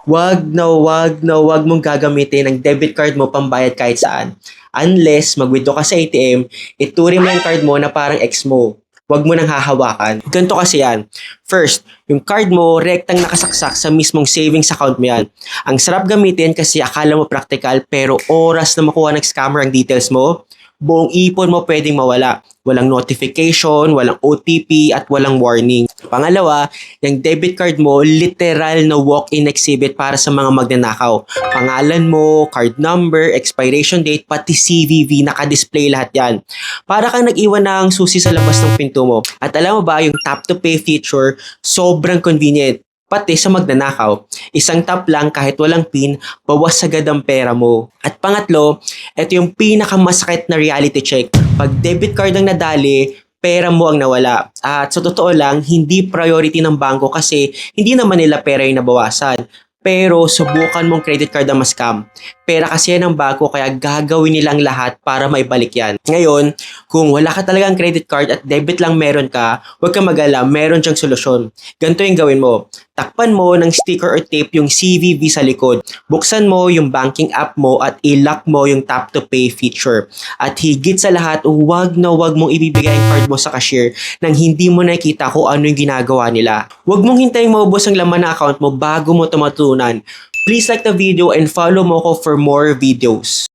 wag mong gagamitin ang debit card mo pambayad kahit saan. Unless mag-withdraw ka sa ATM, ituring mo yung card mo na parang ex mo. Huwag mo nang hahawakan. Ganito kasi yan. First, yung card mo, rektang nakasaksak sa mismong savings account mo yan. Ang sarap gamitin kasi akala mo practical pero oras na makuha ng scammer ang details mo, buong ipon mo pwedeng mawala. Walang notification, walang OTP, at walang warning. Pangalawa, yung debit card mo, literal na walk-in exhibit para sa mga magnanakaw. Pangalan mo, card number, expiration date, pati CVV, naka-display lahat yan. Para kang nag-iwan ng susi sa labas ng pinto mo. At alam mo ba, yung tap to pay feature, sobrang convenient. Pati sa magnanakaw, isang tap lang kahit walang PIN, bawas agad ang pera mo. At pangatlo, ito yung pinakamasakit na reality check. Pag debit card ang nadali, pera mo ang nawala. At sa totoo lang, hindi priority ng bangko kasi hindi naman nila pera yung nabawasan. Pero subukan mong credit card ang ma-scam. Pera kasi yan ang bago kaya gagawin nilang lahat para maibalik yan. Ngayon, kung wala ka talagang credit card at debit lang meron ka, huwag ka mag-alala, meron dyang solusyon. Ganito yung gawin mo. Takpan mo ng sticker or tape yung CVV sa likod. Buksan mo yung banking app mo at i-lock mo yung tap to pay feature. At higit sa lahat, huwag mong ibibigay ang card mo sa cashier nang hindi mo nakikita kung ano yung ginagawa nila. Huwag mong hintayin maubos ang laman ng account mo bago mo ito matutunan. Please like the video and follow mo ko for more videos.